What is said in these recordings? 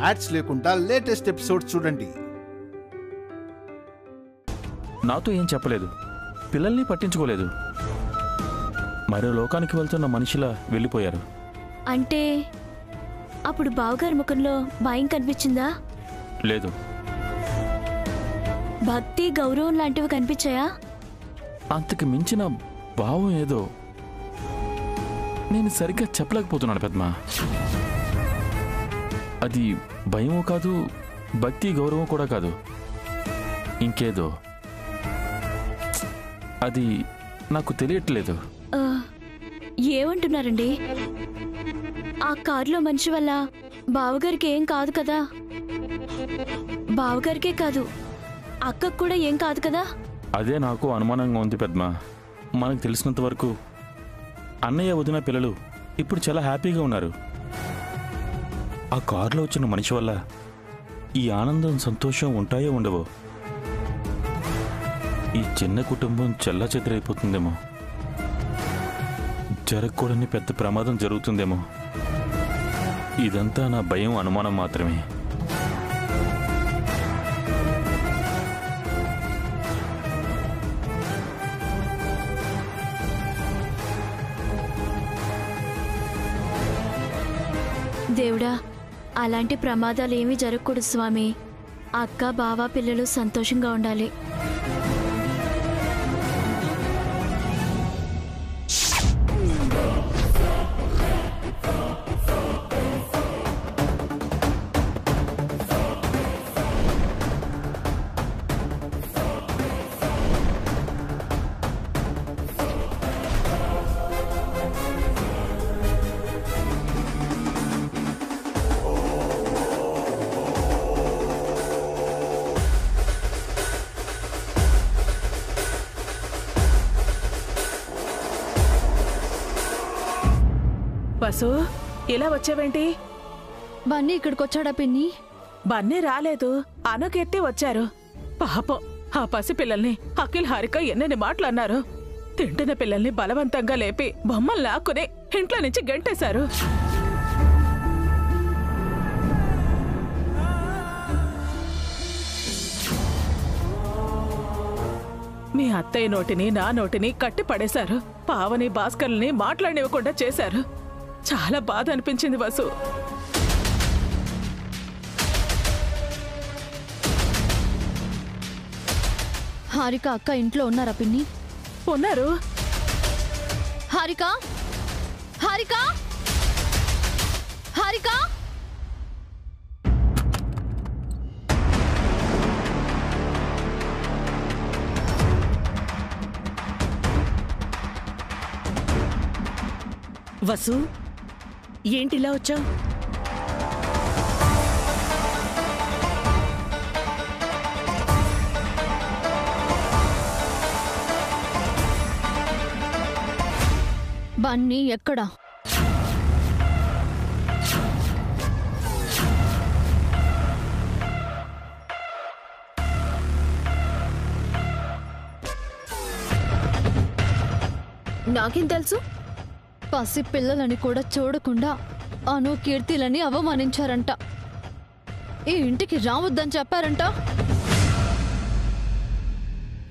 Ads లేకుండా latest episode చూడండి. నాతో ఏం చెప్పలేదు, పిల్లల్ని పట్టించుకోలేదు. మరో లోకానికి వెళ్తున్న మనిషిలా వెళ్ళిపోయారు. అంటే అప్పుడు బావగారి ముఖంలో భయం కనిపించిందా? లేదు. భక్తి, గౌరవం లాంటివి కనిపించాయా? అంతకు మించిన భావం ఏదో నేను సరిగ్గా చెప్పలేకపోతున్నాను పెద్దమా. అది భయమో కాదు, భక్తి గౌరవం కూడా కాదు, ఇంకేదో. అది నాకు తెలియట్లేదు. ఏమంటున్నారండి? ఆ కారులో మనిషి వల్ల బావగారికి ఏం కాదు కదా? బావగారికే కాదు, అక్కకు కూడా ఏం కాదు కదా? అదే నాకు అనుమానంగా ఉంది పెద్దమా. మనకు తెలిసినంత వరకు అన్నయ్య వదిన పిల్లలు ఇప్పుడు చాలా హ్యాపీగా ఉన్నారు. ఆ కారులో వచ్చిన మనిషి వల్ల ఈ ఆనందం సంతోషం ఉంటాయో ఉండవో. ఈ చిన్న కుటుంబం చెల్లాచెదరైపోతుందేమో, జరగకూడని పెద్ద ప్రమాదం జరుగుతుందేమో. ఇదంతా నా భయం, అనుమానం మాత్రమే. దేవుడా, అలాంటి ప్రమాదాలు ఏమీ జరగకూడదు స్వామి. అక్క, బావ, పిల్లలు సంతోషంగా ఉండాలి. వసు, ఇలా వచ్చావేంటి? బన్నీ ఇక్కడికొచ్చాడా పిన్ని? బన్నీ రాలేదు, అనుకెత్తి వచ్చారు. పాపం ఆ పసి పిల్లల్ని అఖిల్, హారిక ఎన్నెన్ని మాటలన్నారు. తింటున్న పిల్లల్ని బలవంతంగా లేపి బొమ్మలు లాక్కుని ఇంట్లో నుంచి గంటేశారు. మీ అత్తయ్య నోటిని, నా నోటిని కట్టి పడేశారు. పావని, భాస్కర్ని మాట్లాడనివ్వకుండా చేశారు. చాలా బాధ అనిపించింది వసు. హారిక అక్క ఇంట్లో ఉన్నారా పిన్ని? ఉన్నారు. హారిక, హారిక, హారిక! వసు, ఏంటిలా వచ్చావు? బన్నీ ఎక్కడా? నాకేం తెలుసు? పసి పిల్లలని కూడా చూడకుండా అను, కీర్తిలని అవమానించారంట. ఈ ఇంటికి రావద్దని చెప్పారంట.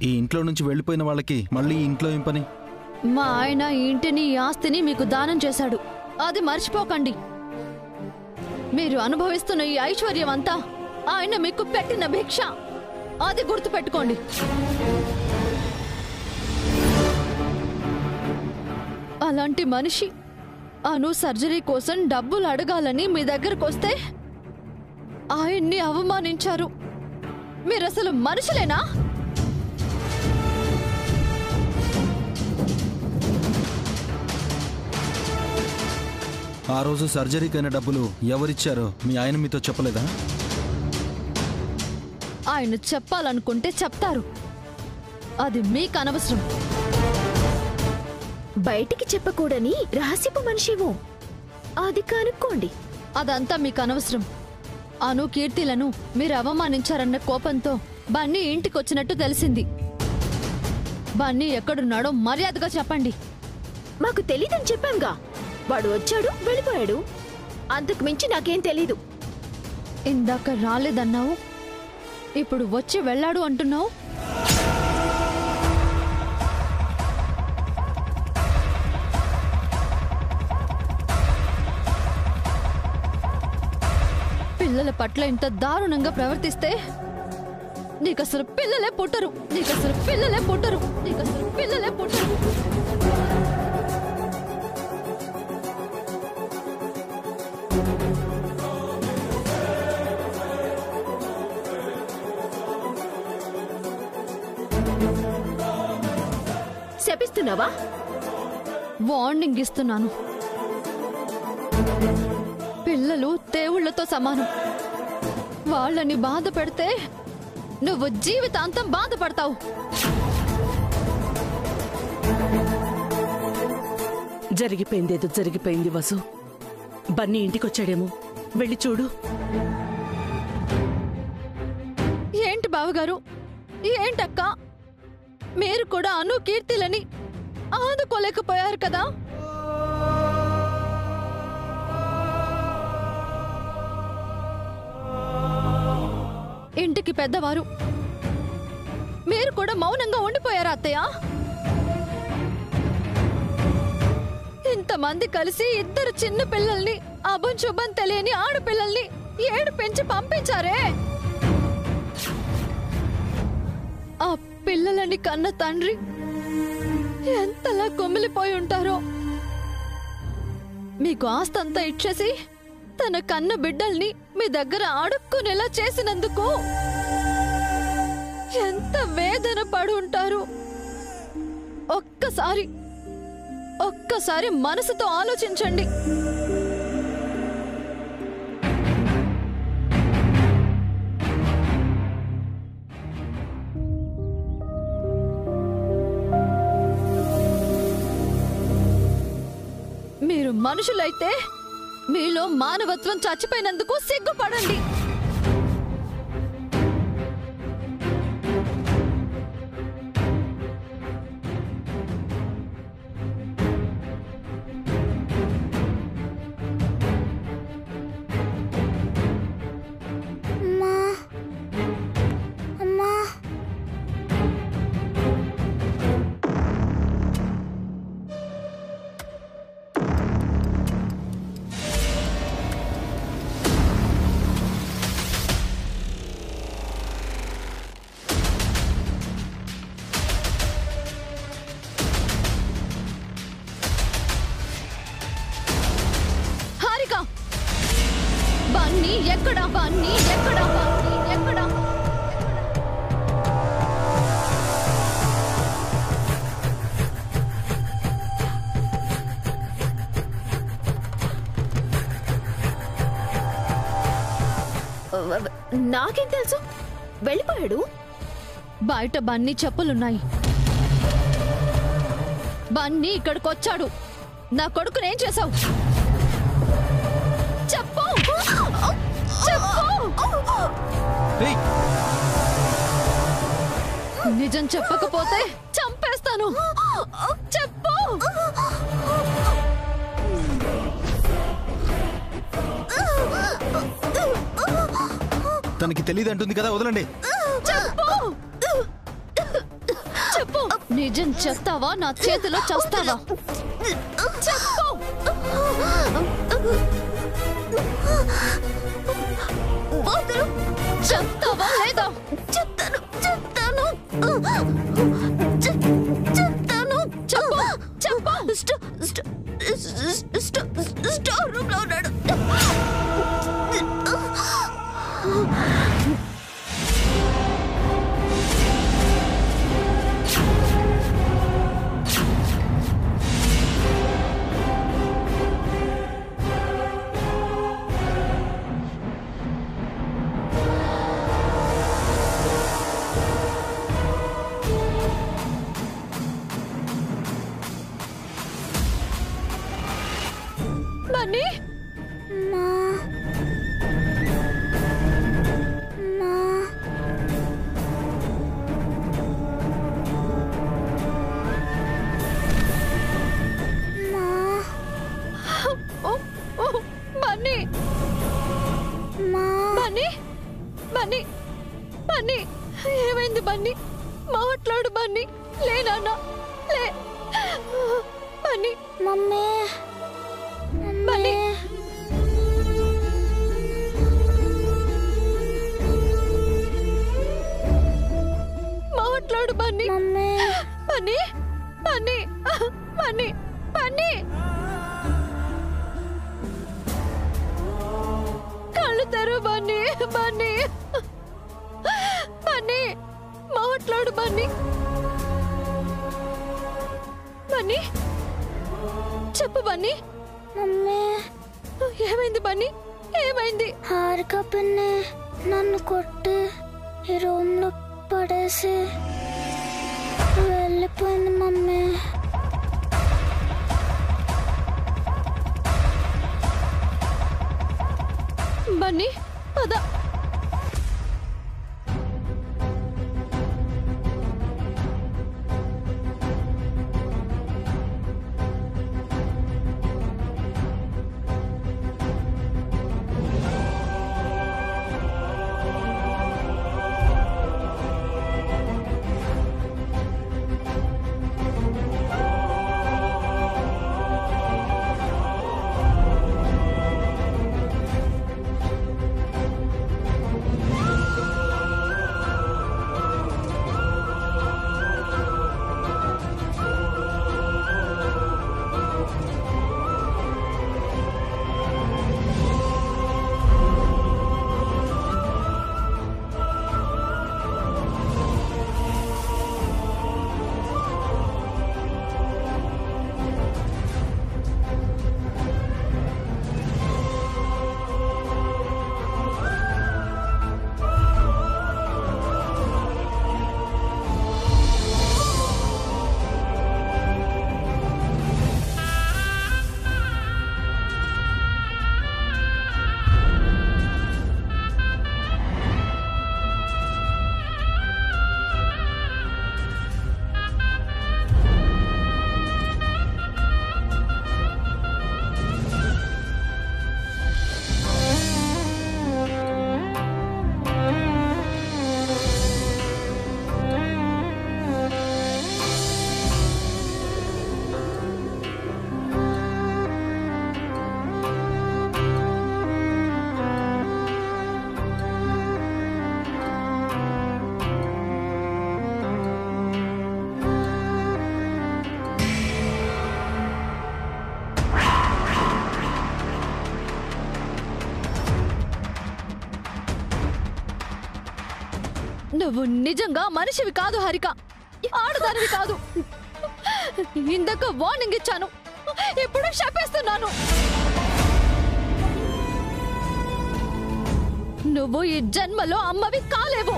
ఈ ఇంట్లో నుంచి వెళ్ళిపోయిన వాళ్ళకి మళ్ళీ ఇంట్లో ఏం పని? మా ఆయన ఈ ఇంటిని, ఈ ఆస్తిని మీకు దానం చేశాడు. అది మర్చిపోకండి. మీరు అనుభవిస్తున్న ఈ ఐశ్వర్యం అంతా ఆయన మీకు పెట్టిన భిక్ష. అది గుర్తుపెట్టుకోండి. అలాంటి మనిషి అను సర్జరీ కోసం డబ్బులు అడగాలని మీ దగ్గరకు వస్తే ఆయన్ని అవమానించారు. మీరసలు మనుషులేనా? ఆ రోజు సర్జరీకైన డబ్బులు ఎవరిచ్చారో మీ ఆయన మీతో చెప్పలేదా? ఆయన చెప్పాలనుకుంటే చెప్తారు. అది మీకు అనవసరం. బయటికి చెప్పకూడని రహస్యపు మనిషివో అది కనుక్కోండి. అదంతా మీకు అనవసరం. అను, కీర్తిలను మీరు అవమానించారన్న కోపంతో బన్నీ ఇంటికొచ్చినట్టు తెలిసింది. బన్నీ ఎక్కడున్నాడో మర్యాదగా చెప్పండి. మాకు తెలీదని చెప్పాంగా. వాడు వచ్చాడు, వెళ్ళిపోయాడు. అంతకు మించి నాకేం తెలీదు. ఇందాక రాలేదన్నావు, ఇప్పుడు వచ్చి వెళ్ళాడు అంటున్నావు. పిల్లల పట్ల ఇంత దారుణంగా ప్రవర్తిస్తే నీకసలు పిల్లలే పుట్టరు, నీకసలు పిల్లలే పుట్టరు, నీకసలు పిల్లలే పుట్టరు. శపిస్తున్నావా? వార్నింగ్ ఇస్తున్నాను. పిల్లలు దేవుళ్లతో సమానం. వాళ్ళని బాధ పెడితే నువ్వు జీవితాంతం బాధపడతావు. జరిగిపోయిందేదో జరిగిపోయింది వసు. బన్నీ ఇంటికొచ్చాడేమో, వెళ్ళి చూడు. ఏంటి బావగారు, ఏంటక్క, మీరు కూడా అను కీర్తిలని ఆదుకోలేకపోయారు కదా? ఇంటికి పెద్దవారు, మీరు కూడా మౌనంగా ఉండిపోయారా అత్తయ్య? ఇంతమంది కలిసి ఇద్దరు చిన్న పిల్లల్ని, అభం శుభం తెలియని ఆడపిల్లల్ని ఏడు పెంచి పంపించారే. ఆ పిల్లలని కన్న తండ్రి ఎంతలా కుమిలిపోయి ఉంటారో. మీకు ఆస్తంతా ఇచ్చేసి తన కన్న బిడ్డల్ని మీ దగ్గర అడుక్కునేలా చేసినందుకు ఎంత వేదన పడి ఉంటారు. ఒక్కసారి మనసుతో ఆలోచించండి. మీరు మనుషులైతే మీలో మానవత్వం చచ్చిపోయినందుకు సిగ్గుపడండి. బన్నీ ఎక్కడా? బన్నీ ఎక్కడా? బన్నీ ఎక్కడా? నాకేం తెలుసు, వెళ్ళిపోయాడు. బయట బన్నీ చెప్పులున్నాయి. బన్నీ ఇక్కడికొచ్చాడు. నా కొడుకునేం చేశావు? చెప్పు, చెప్పు. నిజం చెప్పకపోతే చంపేస్తాను. చెప్పు. తనకి తెలియదు అంటుంది కదా, వదలండి. చెప్పు, చెప్పు. నిజం చెప్తావా నా చేతిలో చస్తావా? చెప్పు. చెప్తావా లేదా? చెప్తాను, చెప్తాను, చెప్తాను. చెప్పు, చెప్పు. స్టోర్ రూమ్ లో ఉన్నాడు. బన్నీ బన్నీ ఏమైంది బన్నీ? మాట్లాడు బన్నీ. లే నాన్న లే. బన్నీ మమ్మీ బన్నీ మాట్లాడు బన్నీ. మమ్మీ బన్నీ బన్నీ బన్నీ బన్నీ కళ్ళు తెరు బన్నీ. బన్నీ బన్నీ మాట్లాడు బన్నీ. బన్నీ చెప్పు బన్నీ. మమ్మీ ఏమైంది బన్నీ? ఏమైంది? హారిక పిన్ని నన్ను కొట్టి ఈ రూమ్ లో పడేసి వెళ్ళిపోయింది మమ్మీ. బన్నీ పద. నువ్వు నిజంగా మనిషివి కాదు హారిక, ఆడదానివి కాదు. ఇందాక వార్నింగ్ ఇచ్చాను, ఇప్పుడు శపిస్తున్నాను. నువ్వు ఈ జన్మలో అమ్మవి కాలేవు.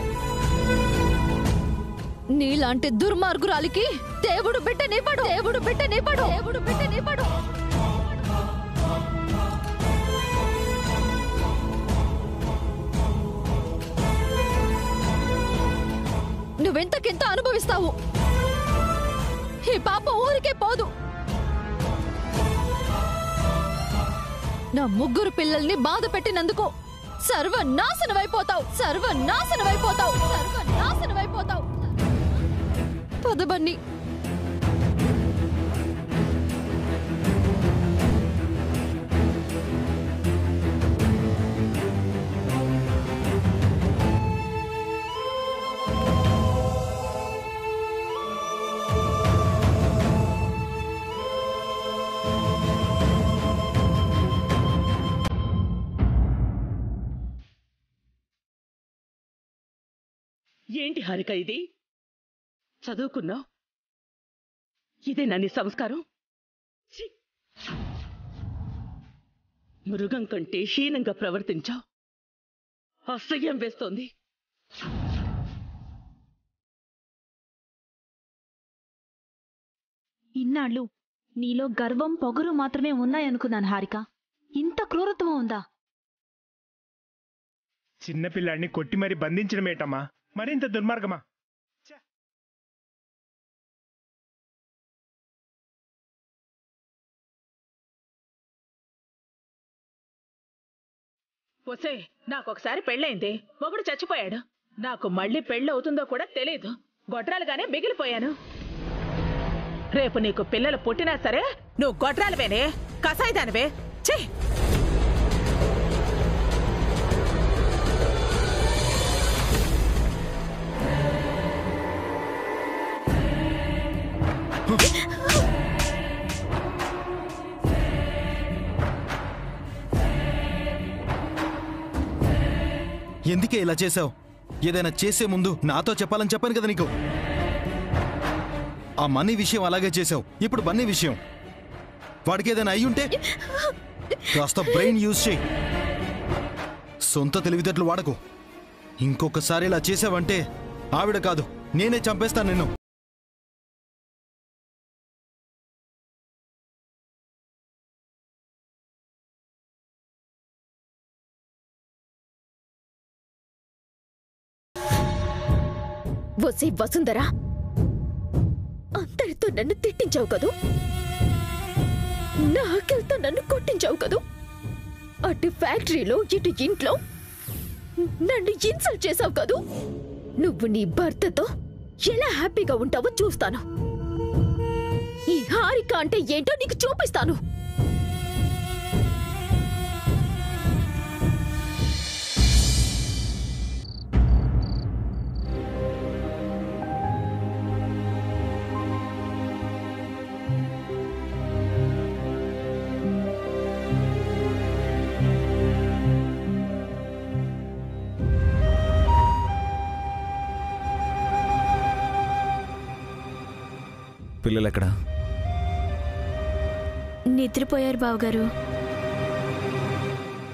నీలాంటి దుర్మార్గురాలికి దేవుడు బిడ్డనివ్వడు. దేవుడు బిడ్డనివ్వడు. దేవుడు బిడ్డనివ్వడు. నువ్వెంతకింత అనుభవిస్తావు. ఈ పాప ఊరికే పోదు. నా ముగ్గురు పిల్లల్ని బాధ పెట్టినందుకు సర్వనాశనమైపోతావు. సర్వనాశనమైపోతావు. సర్వనాశనమైపోతావు. పద బన్నీ. ఏంటి హారిక ఇది? చదువుకున్నావు, ఇదే నీ సంస్కారం? ఛీ! మృగం కంటే హీనంగా ప్రవర్తించావు. అసహ్యం వేస్తోంది. ఇన్నాళ్ళు నీలో గర్వం పొగరు మాత్రమే ఉన్నాయనుకున్నాను హారిక. ఇంత క్రూరత్వం ఉందా? చిన్నపిల్లాడిని కొట్టి మరి బంధించడమేటమ్మా, మరింత దుర్మార్గమా? ఒసే, నాకొకసారి పెళ్ళైంది, మొగుడు చచ్చిపోయాడు. నాకు మళ్ళీ పెళ్ళవుతుందో కూడా తెలీదు. గొడ్రాలుగానే మిగిలిపోయాను. రేపు నీకు పిల్లలు పుట్టినా సరే నువ్వు గొడ్రాలువేనే, కసాయిదానివే. ఛీ! ఎందుకే ఇలా చేసావు? ఏదైనా చేసే ముందు నాతో చెప్పాలని చెప్పాను కదా నీకు. ఆ మనీ విషయం అలాగే చేసావు. ఇప్పుడు బన్నీ విషయం, వాడికి ఏదైనా అయ్యుంటే కాస్త బ్రెయిన్ యూజ్ చేయి. సొంత తెలివితేటలు వాడకు. ఇంకొకసారి ఇలా చేసావంటే ఆవిడ కాదు, నేనే చంపేస్తాను నిన్ను. వసే వసుంధరా, అందరితో నన్ను తిట్టించావు కదూ, నా ఆకలితో నన్ను కొట్టించావు కదూ. అటు ఫ్యాక్టరీలో ఇటు ఇంట్లో నన్ను ఇన్సల్ట్ చేసావు కదూ. నువ్వు నీ భర్తతో ఎలా హ్యాపీగా ఉంటావో చూస్తాను. ఈ హారిక అంటే ఏంటో నీకు చూపిస్తాను. పిల్లలెక్కడా? నిద్రపోయారు బావగారు.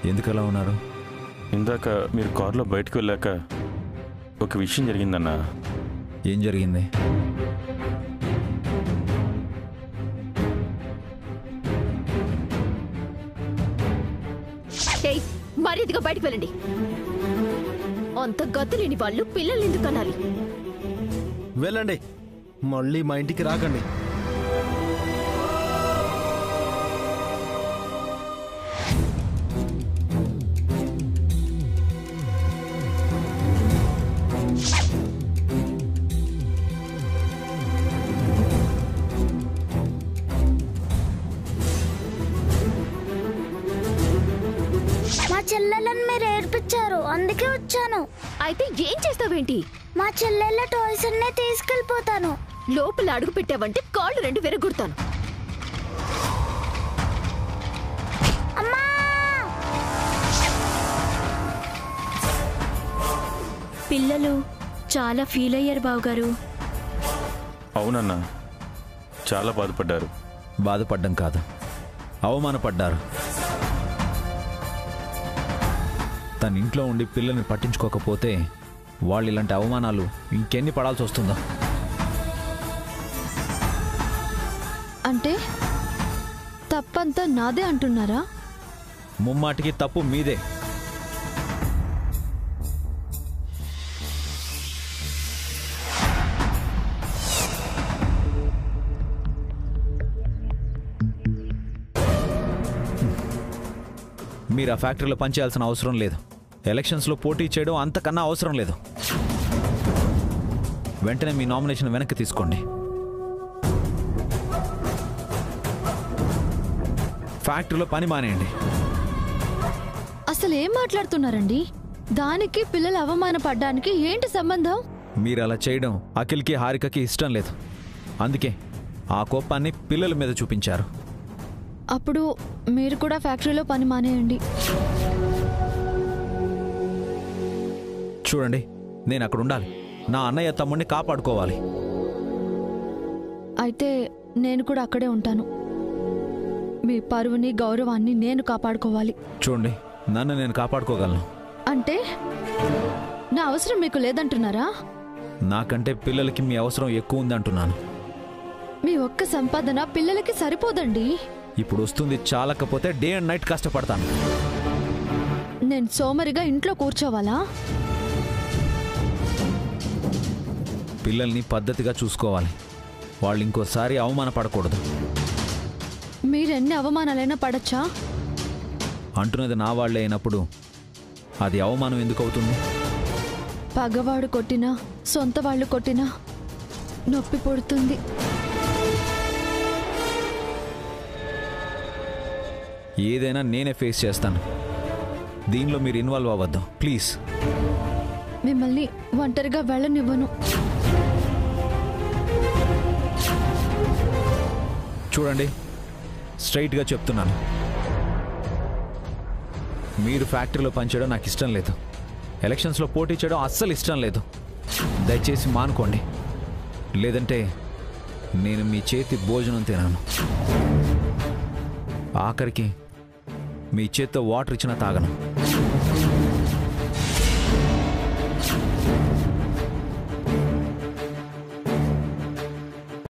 ఎందుకలా ఉన్నారు? ఇందాక మీరు కారులో బయటకు వెళ్ళాక ఒక విషయం జరిగిందన్నా. ఏం జరిగింది? మర్యాదగా బయటకు వెళ్ళండి. అంత గతులేని వాళ్ళు పిల్లల్ని ఎందుకు అనాలి? వెళ్ళండి, మళ్ళీ మా ఇంటికి రాకండి. మా చెల్లెలను మీరు ఏడ్పించారు, అందుకే వచ్చాను. అయితే ఏం చేస్తావేంటి? మా చెల్లెళ్ళ టాయ్స్ అన్నీ తీసుకెళ్ళిపోతాను. లోపల అడుగు పెట్టావంటే కాళ్ళు రెండు విరగొడతాను. అమ్మా! పిల్లలు చాలా ఫీల్ అయ్యారు బావగారు. అవునన్నా, చాలా బాధపడ్డారు. బాధపడ్డం కాదు, అవమానపడ్డారు. తన ఇంట్లో ఉండి పిల్లల్ని పట్టించుకోకపోతే వాళ్ళు ఇలాంటి అవమానాలు ఇంకెన్ని పడాల్సి వస్తుందో. అంటే తప్పంతా నాదే అంటున్నారా? ముమ్మాటికి తప్పు మీదే. మీరు ఆ ఫ్యాక్టరీలో పనిచేయాల్సిన అవసరం లేదు. ఎలక్షన్స్లో పోటీ చేయడం అంతకన్నా అవసరం లేదు. వెంటనే మీ నామినేషన్ వెనక్కి తీసుకోండి. ఫ్యాక్టరీలో పని మానేయండి. అసలు ఏం మాట్లాడుతున్నారండి? దానికి పిల్లలు అవమానపడ్డానికి ఏంటి సంబంధం? మీరు అలా చేయడం అఖిల్కి హారికకి ఇష్టం లేదు. అందుకే ఆ కోపాన్ని పిల్లల మీద చూపించారు. అప్పుడు మీరు కూడా ఫ్యాక్టరీలో పని మానేయండి. చూడండి, నేను అక్కడ ఉండాలి. నా అన్నయ్య తమ్ముడిని కాపాడుకోవాలి. అయితే నేను కూడా అక్కడే ఉంటాను. మీ పరువుని గౌరవాన్ని నేను కాపాడుకోవాలి. చూడండి, నన్ను నేను కాపాడుకోగలను. అంటే నా అవసరం మీకు లేదంటున్నారా? నాకంటే పిల్లలకి మీ అవసరం ఎక్కువ ఉంది అంటున్నాను. మీ ఒక్క సంపాదన పిల్లలకి సరిపోదండి. ఇప్పుడు వస్తుంది చాలకపోతే డే అండ్ నైట్ కష్టపడతాను. నేను సోమరిగా ఇంట్లో కూర్చోవాలా? పిల్లల్ని పద్ధతిగా చూసుకోవాలి. వాళ్ళు ఇంకోసారి అవమానపడకూడదు. మీరెన్ని అవమానాలైనా పడచ్చా? అంటున్నది నా వాళ్లే అయినప్పుడు అది అవమానం ఎందుకు అవుతుంది? పగవాడు కొట్టినా సొంత వాళ్ళు కొట్టినా నొప్పి పుడుతుంది. ఏదైనా నేనే ఫేస్ చేస్తాను. దీనిలో మీరు ఇన్వాల్వ్ అవ్వద్దు ప్లీజ్. మిమ్మల్ని ఒంటరిగా వెళ్ళనివ్వను. చూడండి, స్ట్రైట్గా చెప్తున్నాను, మీరు ఫ్యాక్టరీలో పనిచేయడం నాకు ఇష్టం లేదు. ఎలక్షన్స్లో పోటీ చేయడం అస్సలు ఇష్టం లేదు. దయచేసి మానుకోండి, లేదంటే నేను మీ చేతి భోజనం తినాను. ఆఖరికి మీ చేత్తో వాటర్ ఇచ్చినా తాగను.